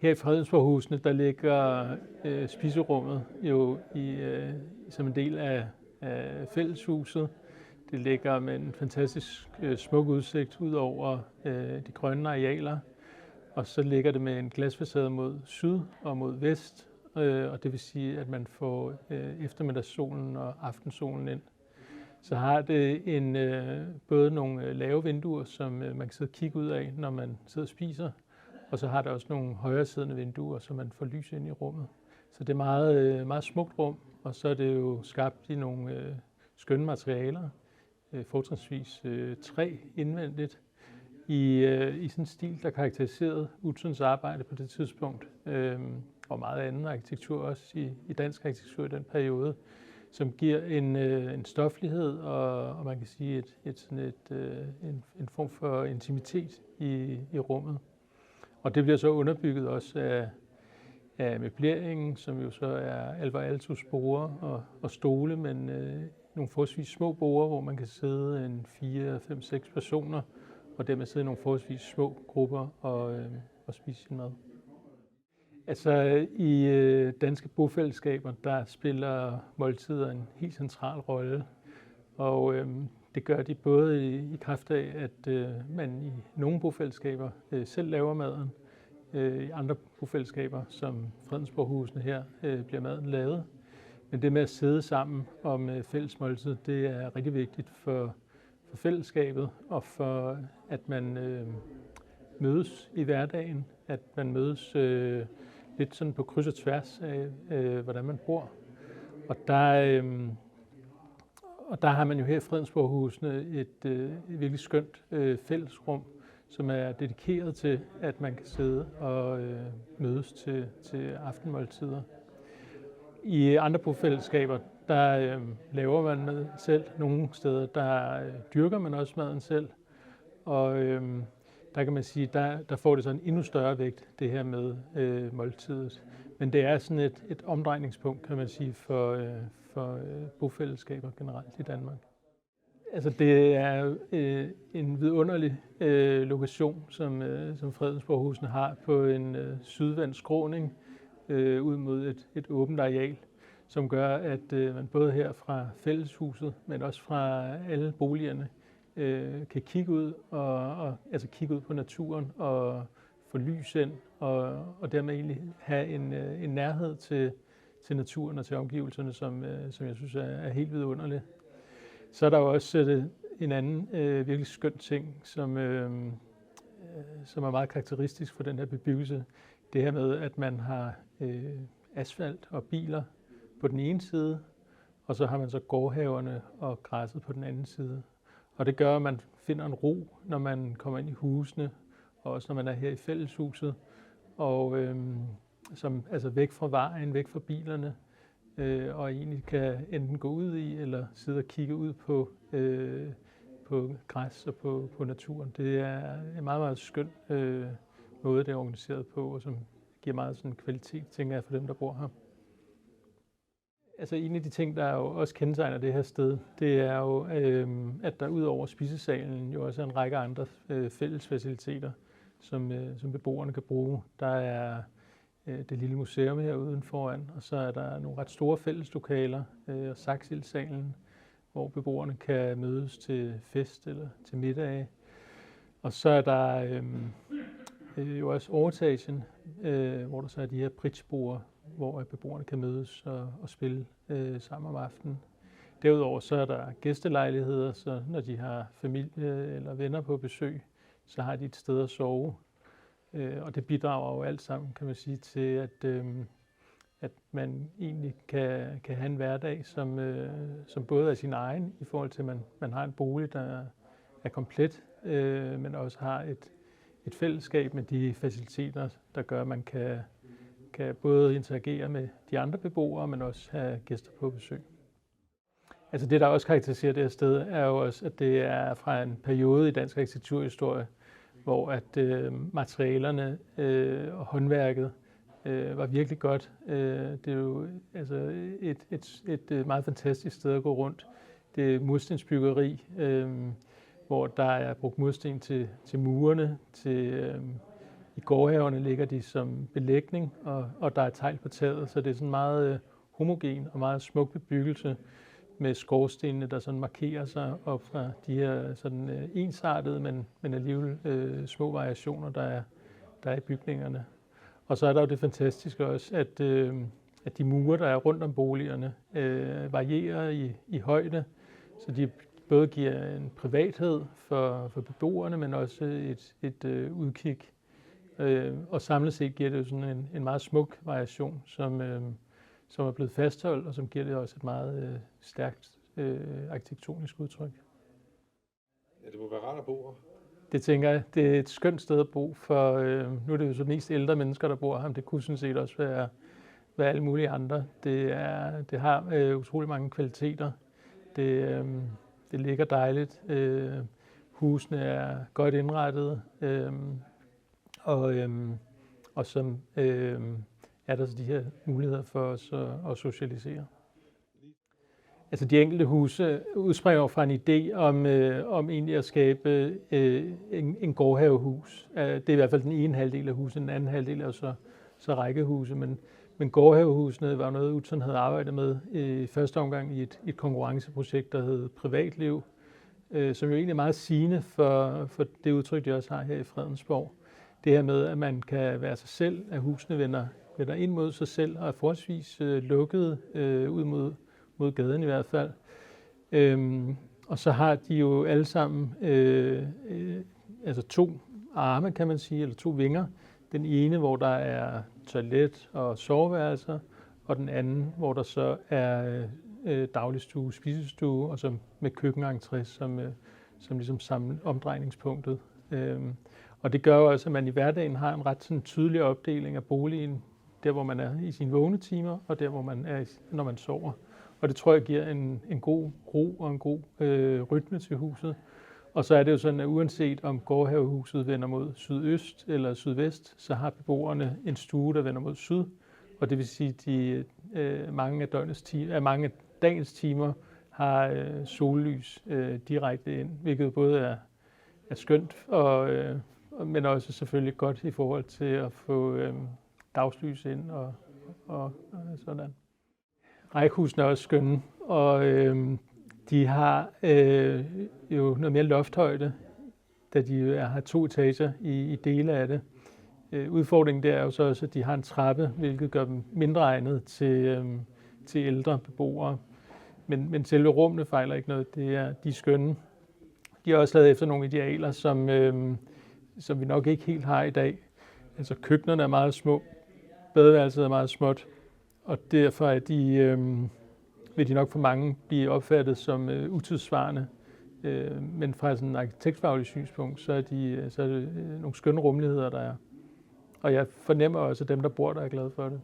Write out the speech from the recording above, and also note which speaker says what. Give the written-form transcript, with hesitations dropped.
Speaker 1: Her i Fredensborg-husene, der ligger spiserummet jo som en del af fælleshuset. Det ligger med en fantastisk smuk udsigt ud over de grønne arealer. Og så ligger det med en glasfacade mod syd og mod vest. Og det vil sige, at man får eftermiddagssolen og aftensolen ind. Så har det både nogle lave vinduer, som man kan sidde og kigge ud af, når man sidder og spiser. Og så har det også nogle højresiddende vinduer, så man får lys ind i rummet. Så det er meget, meget smukt rum, og så er det jo skabt i nogle skønne materialer, fortrinsvis træ indvendigt, i sådan en stil, der karakteriserede Utzons arbejde på det tidspunkt, og meget anden arkitektur også i dansk arkitektur i den periode, som giver en stoflighed og man kan sige en form for intimitet i rummet. Og det bliver så underbygget også af møbleringen, som jo så er Alvar Aaltos borde og stole, men nogle forholdsvis små borde, hvor man kan sidde 4, 5, 6 personer, og dermed sidde i nogle forholdsvis små grupper og spise sin mad. Altså i danske bofællesskaber, der spiller måltider en helt central rolle, og det gør de både i kraft af, at man i nogle bofællesskaber selv laver maden. I andre bofællesskaber, som Fredensborg-husene her, bliver maden lavet. Men det med at sidde sammen om fælles måltid, det er rigtig vigtigt for fællesskabet og for, at man mødes i hverdagen, at man mødes lidt sådan på kryds og tværs af, hvordan man bor. Og der har man jo her i Fredensborg-husene et virkelig skønt fællesrum, som er dedikeret til, at man kan sidde og mødes til aftenmåltider. I andre bofællesskaber, der laver man mad selv. Nogle steder, der dyrker man også maden selv. Og der kan man sige, der får det sådan en endnu større vægt, det her med måltidet. Men det er sådan et omdrejningspunkt, kan man sige, for bofællesskaber generelt i Danmark. Altså det er en vidunderlig lokation, som Fredensborg-husene har på en sydvendt skråning ud mod et åbent areal, som gør, at man både her fra fælleshuset, men også fra alle boligerne, kan kigge ud altså kigge ud på naturen og få lys ind, og dermed egentlig have en nærhed til naturen og til omgivelserne, som jeg synes er helt vidunderlig. Så er der jo også en anden virkelig skøn ting, som er meget karakteristisk for den her bebyggelse. Det her med, at man har asfalt og biler på den ene side, og så har man så gårdhaverne og græsset på den anden side. Og det gør, at man finder en ro, når man kommer ind i husene, og også når man er her i fælleshuset, og altså væk fra vejen, væk fra bilerne, og egentlig kan enten gå ud i, eller sidde og kigge ud på græs og på naturen. Det er en meget, meget skøn måde, det er organiseret på, og som giver meget sådan kvalitet, tænker jeg, for dem, der bor her. Altså en af de ting, der jo også kendetegner det her sted, det er jo, at der ud over spisesalen jo også er en række andre fælles faciliteter, som beboerne kan bruge. Der er det lille museum her udenforan, og så er der nogle ret store fælleslokaler, og Saxildsalen, hvor beboerne kan mødes til fest eller til middag. Og så er der jo også overetagen, hvor der så er de her bridgeborde, hvor beboerne kan mødes og spille sammen om aftenen. Derudover så er der gæstelejligheder, så når de har familie eller venner på besøg, så har de et sted at sove. Og det bidrager jo alt sammen, kan man sige, til at man egentlig kan have en hverdag, som både er sin egen, i forhold til, at man har en bolig, der er komplet, men også har et fællesskab med de faciliteter, der gør, at man kan både interagere med de andre beboere, men også have gæster på besøg. Altså det, der også karakteriserer det her sted, er jo også, at det er fra en periode i dansk arkitekturhistorie, hvor at materialerne og håndværket var virkelig godt. Det er jo altså et meget fantastisk sted at gå rundt. Det er murstensbyggeri, hvor der er brugt mursten til murene, til I gårdhaverne ligger de som belægning, og der er tegl på taget, så det er sådan meget homogen og meget smuk bebyggelse med skorstenene, der sådan markerer sig op fra de her sådan ensartede, men alligevel små variationer, der er i bygningerne. Og så er der jo det fantastiske også, at de mure, der er rundt om boligerne, varierer i højde, så de både giver en privathed for beboerne, men også et udkig. Og samlet set giver det jo sådan en meget smuk variation, som er blevet fastholdt, og som giver det også et meget stærkt arkitektonisk udtryk.
Speaker 2: Ja, det må være rart at bo her.
Speaker 1: Det tænker jeg. Det er et skønt sted at bo, for nu er det jo så mest ældre mennesker, der bor her, men det kunne sådan set også være alle mulige andre. Det har utrolig mange kvaliteter. Det ligger dejligt. Husene er godt indrettet, og som er der så de her muligheder for os at socialisere. Altså de enkelte huse udspringer fra en idé om egentlig at skabe en gårdhavehus. Det er i hvert fald den ene halvdel af huset, den anden halvdel er så rækkehuse, men gårdhavehusene var noget, Utzon havde arbejdet med i første omgang i et konkurrenceprojekt, der hed Privatliv, som jo egentlig er meget sigende for det udtryk, de også har her i Fredensborg. Det her med, at man kan være sig selv, at husene vender ind mod sig selv og er forholdsvis lukkede ud mod gaden i hvert fald. Og så har de jo alle sammen altså 2 arme, kan man sige, eller 2 vinger. Den ene, hvor der er toilet og soveværelser, og den anden, hvor der så er dagligstue, spisestue, og så med køkkenentré som ligesom omdrejningspunktet. Og det gør jo også, at man i hverdagen har en ret sådan tydelig opdeling af boligen, der hvor man er i sine vågne timer, og der hvor man er, når man sover. Og det tror jeg giver en god ro og en god rytme til huset. Og så er det jo sådan, at uanset om gårdhavehuset vender mod sydøst eller sydvest, så har beboerne en stue, der vender mod syd. Og det vil sige, at mange af dagens timer har sollys direkte ind, hvilket både er skønt, men også selvfølgelig godt i forhold til at få dagslys ind og sådan. Rækkehusene er også skønne, og de har jo noget mere lofthøjde, da de har 2 etager i dele af det. Udfordringen der er jo så også, at de har en trappe, hvilket gør dem mindre egnet til ældre beboere. Men selve rummene fejler ikke noget, de er skønne. De er også lavet efter nogle idealer, som vi nok ikke helt har i dag. Altså køkkenerne er meget små, badeværelset er meget småt, og derfor vil de nok for mange blive opfattet som utidssvarende. Men fra sådan en arkitektfaglig synspunkt, så er det nogle skønne rummeligheder, der er. Og jeg fornemmer også, at dem, der bor der, er glade for det.